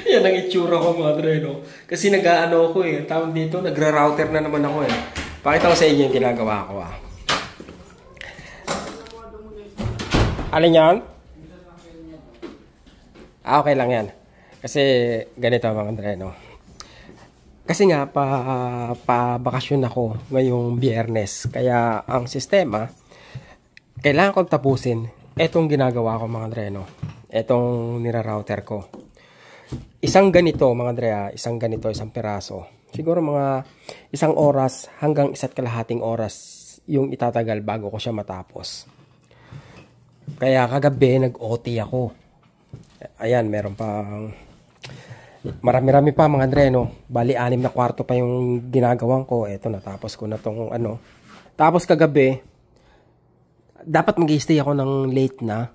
Yan ang itsura ko mga dre, no? Kasi nag-ano ako eh. Tawag dito, nagra-router na naman ako eh. Pakita ko sa inyo yung ginagawa ko ah. Alin yan? Okay lang yan. Kasi ganito mga dre, no? Kasi nga, pa-bakasyon ako ngayong biyernes. Kaya ang sistema, kailangan kong tapusin etong ginagawa ko mga dre, no? Etong nira-router ko. Isang ganito mga dre, isang ganito, isang piraso. Siguro mga isang oras hanggang 1.5 oras yung itatagal bago ko siya matapos. Kaya kagabi nag-OT ako. Ayan, meron pang marami-rami pa mga dre, no? Bali 6 na kwarto pa yung ginagawan ko. Eto, natapos ko na tong ano. Tapos kagabi, dapat mag-stay ako ng late na.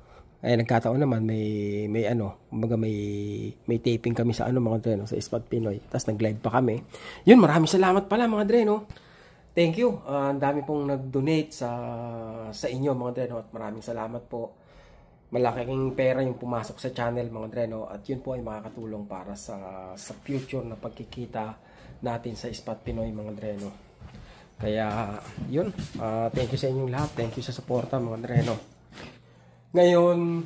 Ay nagkataon naman may ano, kumbaga may taping kami sa ano mga dre, no, sa Spot Pinoy. Tapos nag-live pa kami. Yun, maraming salamat pala mga dre, no. Thank you. Ang dami pong nag-donate sa inyo mga dre, no, at maraming salamat po. Malaking pera yung pumasok sa channel mga dre, no, at yun po ay makakatulong para sa future na pagkikita natin sa Spot Pinoy mga dre, no. Kaya yun, thank you sa inyong lahat. Thank you sa suporta mga dre, no. Ngayon,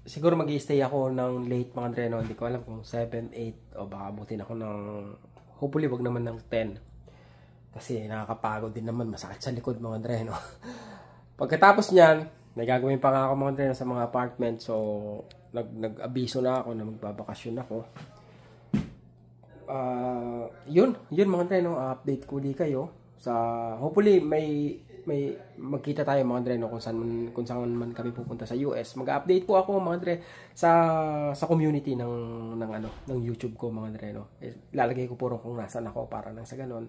siguro mag-i-stay ako ng late mga dre, no. Hindi ko alam kung 7, 8 o baka abutin ako ng hopefully wag naman ng 10. Kasi nakakapagod din naman, masakit sa likod mga dre, no. Pagkatapos niyan, may gagawin pa nga ako mga dre sa mga apartment. So, nag-abiso na ako na magbabakasyon ako. Yun mga dre, no. Update ko ulit kayo. Hopefully may magkita tayo mga dre, no, kung saan man kami pupunta sa US. Mag-update po ako mga dre sa community ng YouTube ko mga dre, no. Lalagay ko po rin kung nasaan ako para nang sa ganun,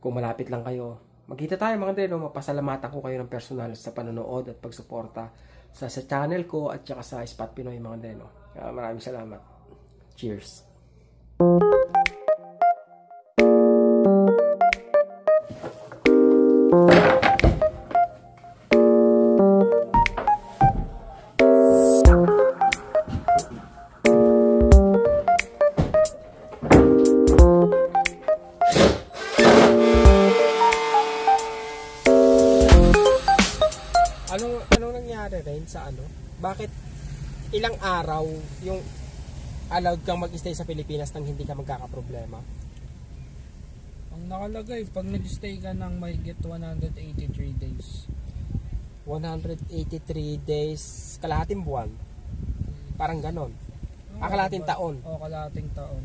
kung malapit lang kayo, magkita tayo mga dre, no. Mapasalamatan ko kayo ng personal sa panonood at pagsuporta sa channel ko at saka sa Spot Pinoy mga dre, no. Maraming salamat. Cheers. Anong nangyari rin sa ano? Bakit ilang araw yung allowed kang mag-stay sa Pilipinas nang hindi ka magkakaproblema? Ang nakalagay, pag nag-stay ka ng mahigit 183 days. 183 days, kalahating buwan. Parang ganon. Kalahating taon. O, kalahating taon.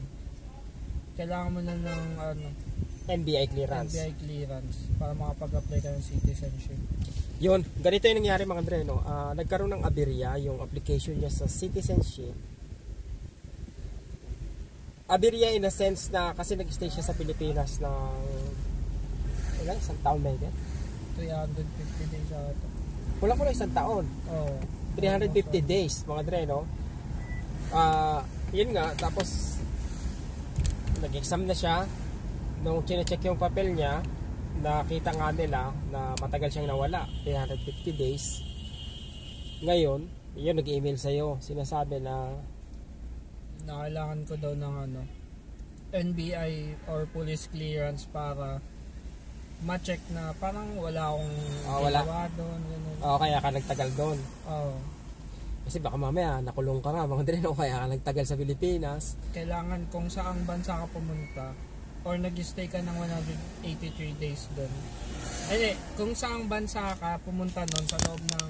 Kailangan mo na ng NBI clearance. NBI clearance para makapag-apply ka ng citizenship. Yun, ganito yung nangyari mga dre, no. Nagkaroon ng aberya yung application niya sa citizenship. Aberya in a sense na kasi nag-stay siya sa Pilipinas ng isang taon ba yun? 350 days ata. Kulang isang taon. Oh, 350 days mga dre, no. Yun nga, tapos nag-exam na siya. Nung chine-check yung papel niya, nakita nga nila na matagal siyang nawala, 350 days. Ngayon, yun, nag-email sa'yo, sinasabi na kailangan ko daw ng NBI or police clearance para ma-check na parang wala akong ginawa doon. Kaya ka nagtagal doon. Kasi baka mamaya nakulong ka nga mga dre, no, kaya ka nagtagal sa Pilipinas. Kailangan kung saang bansa ka pumunta or nag-stay ka ng 183 days doon. Kung saang bansa ka pumunta noon sa loob ng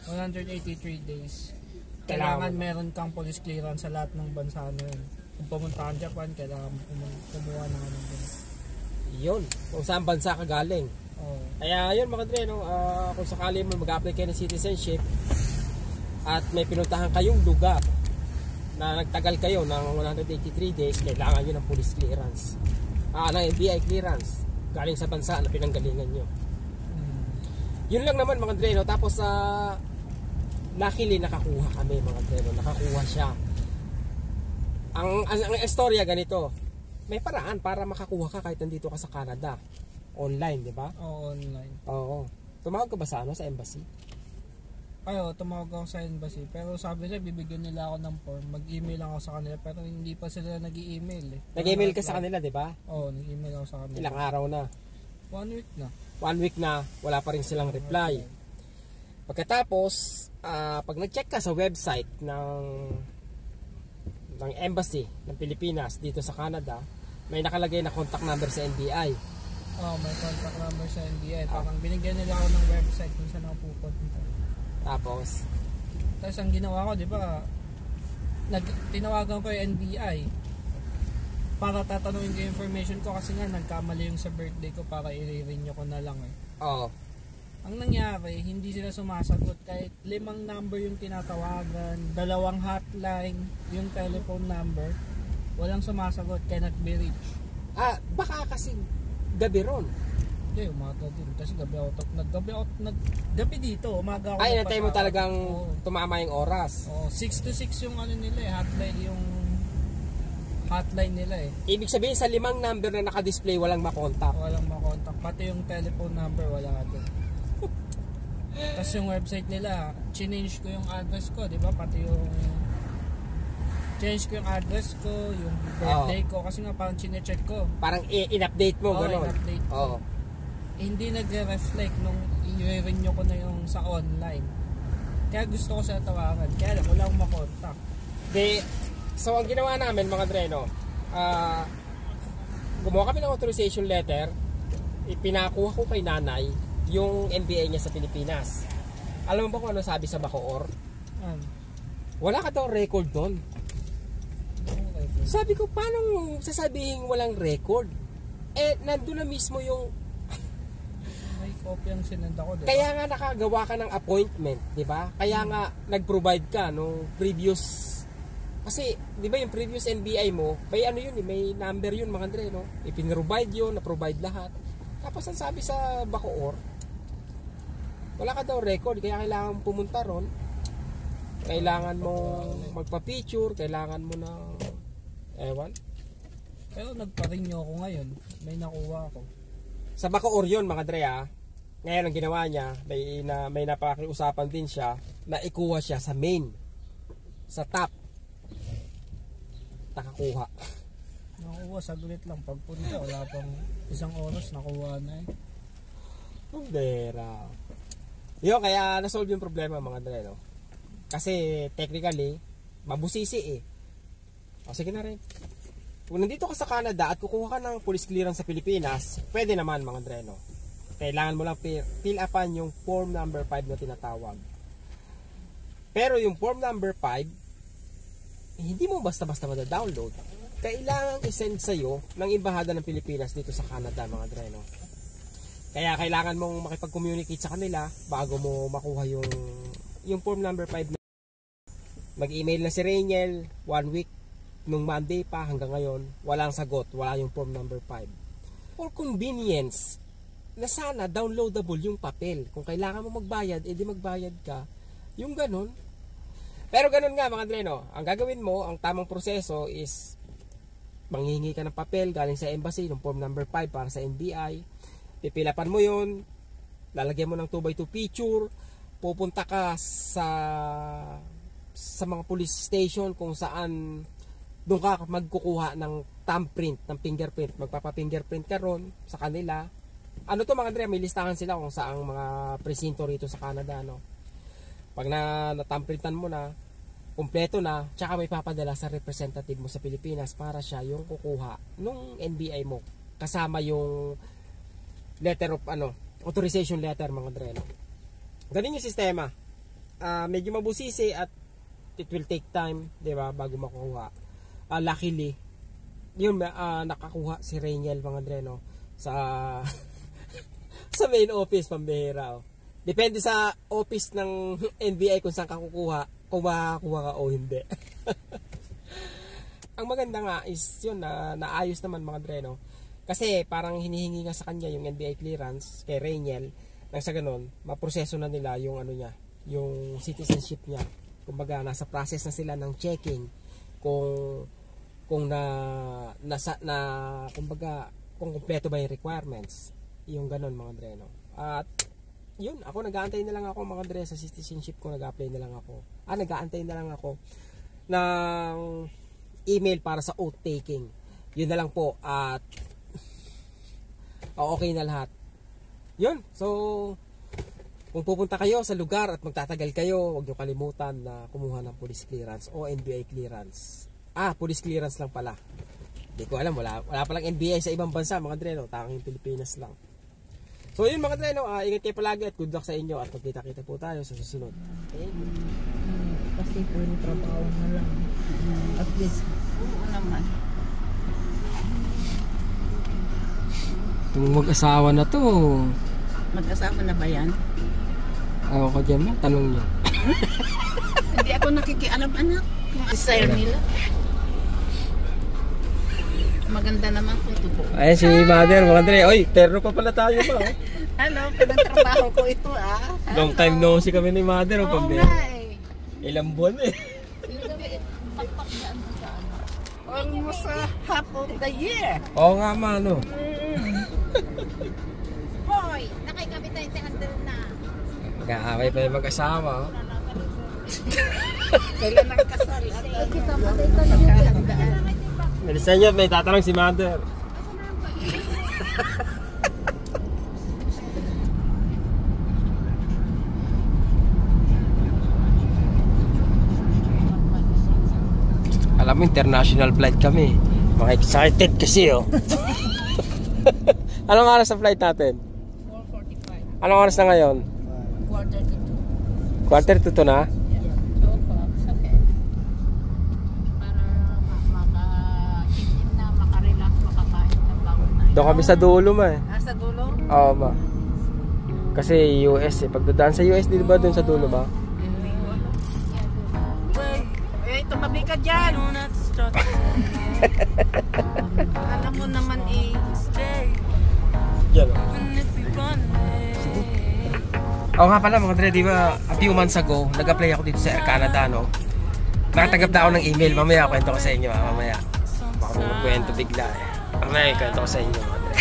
183 days, kailangan meron kang police clearance sa lahat ng bansa na yun. Kung pumunta ka Japan, kailangan kumuha ng ano doon. Yun, kung saan bansa ka galing. Kaya yun mga dre, no, kung sakali mo mag-apply kayo ng citizenship at may pinuntahan kayong lugar na nagtagal kayo ng 183 days, kailangan nyo ng police clearance. Ng NBI clearance galing sa bansa na pinanggalingan nyo. Yun lang naman mga dre, no? Tapos luckily nakakuha kami mga dre, no? Nakakuha siya. Ang istorya ganito, may paraan para makakuha ka kahit nandito ka sa Canada. Online, di ba? Oo, online. Oo. Tumawag ka ba sa sa embassy? Ayo, tumawag ako sa embassy. Pero sabi nila, bibigyan nila ako ng form. Mag-email lang ako sa kanila. Pero hindi pa sila nag-i-email eh. Nag-email ka sa kanila, di ba? Oo, nag-email ako sa kanila. Ilang araw na? 1 week na. 1 week na, wala pa rin silang reply. Pagkatapos, pag nag-check ka sa website ng embassy ng Pilipinas dito sa Canada, may nakalagay na contact number sa NBI. May contact number sa NBI. Parang binigyan nila ako ng website kung saan ako pupunta. Tapos ang ginawa ko, di ba, tinawagan ko yung NBI para tatanungin ko yung information ko kasi nga nagkamali yung sa birthday ko para i-renew ko na lang eh. Oo. Ang nangyari, hindi sila sumasagot kahit 5 number yung tinatawagan, 2 hotline yung telephone number, walang sumasagot, cannot be reached. Baka kasi gabi ron. Hindi, umaga din. Kasi gabi dito, umaga ako. Ay, natay mo talagang tumama yung oras. 6 to 6 yung ano nila eh, hotline nila eh. Ibig sabihin sa 5 number na naka-display walang makontak. Walang makontak. Pati yung telephone number wala doon. Tapos yung website nila, change ko yung address ko, di ba? Pati yung change ko yung address ko, yung birthday ko, kasi nga parang chinecheck ko. Parang in-update mo, gano'n. In-update ko. Hindi nagre-reflect nung i-renew ko na yung sa online. Kaya gusto ko sa tawagan. Kaya lang, wala akong makontak. So ang ginawa namin mga dreno, gumawa kami ng authorization letter, ipinakuha ko kay nanay yung NBI niya sa Pilipinas. Alam mo ba kung ano sabi sa Bacoor? Wala ka daw record doon. Sabi ko, paano sasabihin walang record? Nandun na mismo yung copy ang sinend ako, diba? Kaya nga nakagawa ka ng appointment, di ba? Kaya nga nag-provide ka nung previous, kasi di ba yung previous NBI mo, may ano yun, may number yun mga Andre, no? Ipinrovide yun, na-provide lahat. Tapos ang sabi sa Bacoor, wala ka daw record, kaya kailangan pumunta ron. Kailangan mo magpa-picture, kailangan mo na ewan. Pero nagpa-renew ako ngayon, may nakuha ako. Sa Bacoor yun mga Andre, ngayon ang ginawa niya, may napakiusapan din siya na ikuha siya sa main, sa top. Nakakuha. Nakuha, saglit lang. Pagpunta, wala pang 1 oras, nakuha na eh. Pambera. Yun, kaya nasolve yung problema mga Andre, no? Kasi technically, mabusisi eh. O sige na rin. Kung nandito ka sa Canada at kukuha ka ng police clearance sa Pilipinas, pwede naman mga Andre, no? Kailangan mo lang fill upan yung form number 5 na tinatawag. Pero yung form number 5, hindi mo basta-basta mada-download. Kailangan i-send sa'yo ng Embahada ng Pilipinas dito sa Canada mga Andre, no? Kaya kailangan mong makipag-communicate sa kanila bago mo makuha yung form number 5. Mag-email na si Rainiel 1 week nung Monday pa hanggang ngayon, walang sagot, wala yung form number 5. For convenience, na sana downloadable yung papel. Kung kailangan mo magbayad, edi magbayad ka. Yung ganun. Pero ganun nga mga Andre, no? Ang gagawin mo, ang tamang proseso is manghihingi ka ng papel galing sa embassy, ng form number 5 para sa NBI. Pipilapan mo yun, lalagyan mo ng 2x2 picture, pupunta ka sa mga police station kung saan doon ka magkukuha ng thumbprint, ng fingerprint. Magpapa-fingerprint ka ron sa kanila. Ano to mga Andre, may listahan sila kung saang mga presinto rito sa Canada, no? Pag na-thumbprintan mo na, kumpleto na, tsaka may papadala sa representative mo sa Pilipinas para siya yung kukuha nung NBI mo. Kasama yung letter of authorization letter mga Andre, no? Ganun yung sistema. Medyo mabusisi at it will take time, 'di ba, bago makuha. Luckily, yun nakakuha si Rainiel mga Andre, no? Sa main office, pambihira. Depende sa office ng NBI kung saan ka kukuha, kung makakuha ka o hindi. Ang maganda nga is yun, naayos naman mga Andre, no? Kasi parang hinihingi nga sa kanya yung NBI clearance kay Rainiel, nang sa ganun, maproseso na nila yung yung citizenship niya. Kumbaga nasa process na sila ng checking kung kumbaga kung kumpleto ba yung requirements, yung ganun mga Andre, no? At yun, ako nag-aantay na lang ako mga Dre sa citizenship ko, nag-apply na lang ako. Nag-aantay na lang ako ng email para sa oath taking. Yun na lang po at okay na lahat. Yun, so kung pupunta kayo sa lugar at magtatagal kayo, huwag nyo kalimutan na kumuha ng police clearance o NBI clearance. Police clearance lang pala. Hindi ko alam, wala palang NBI sa ibang bansa mga Dre, no? Tanging Pilipinas lang. So yun mga Dre, no? Ingat kayo palagi at good luck sa inyo at magkita-kita po tayo sa susunod. Kasi puro trabaho na lang. At least, oo naman. Itong mag-asawa na to. Mag-asawa na ba yan? Ayaw ko dyan mo, tanong niyo. Hindi ako nakikialam anak. Yung style nila. Maganda naman kung totoo. Ayan si Mother, mga Dre. Oy, terno pa pala tayo ba? Hello, pinagtrabaho ko ito Long time no see kami ni Mother. Oo nga eh. Ilang buwan eh. Pakpak dyan sa ano. Almost half of the year. Oo nga ma, no? Hoy, nakikabit tayo sa handle na. Mag-aaway pa yung mag-asawa. Oh. Kailan ang kasal at magkahandaan. Bilisan nyo, may tatanong si Mother. Alam mo, international flight kami. Mga excited kasi oh. Anong oras sa flight natin? 4:45. Anong oras na ngayon? Quarter to 2. Quarter to 2 na? Yeah. 2 o'clock. Okay. Para maka-isip na, makarelax, makakain ng bago na. Doon kami sa dulo ma eh. Sa dulo? Oo ma. Kasi US eh. Pagdadaan sa US, di ba doon sa dulo ba? Tumabi ka dyan. Alam mo naman eh. Yan o. Oo nga pala mga Dre, di ba a few months ago, nag-apply ako dito sa Air Canada, no? Nakatanggap na ako ng email. Mamaya kwento ko sa inyo, mamaya. Baka may magkwento bigla eh. Mamaya kwento ko sa inyo mga Dre.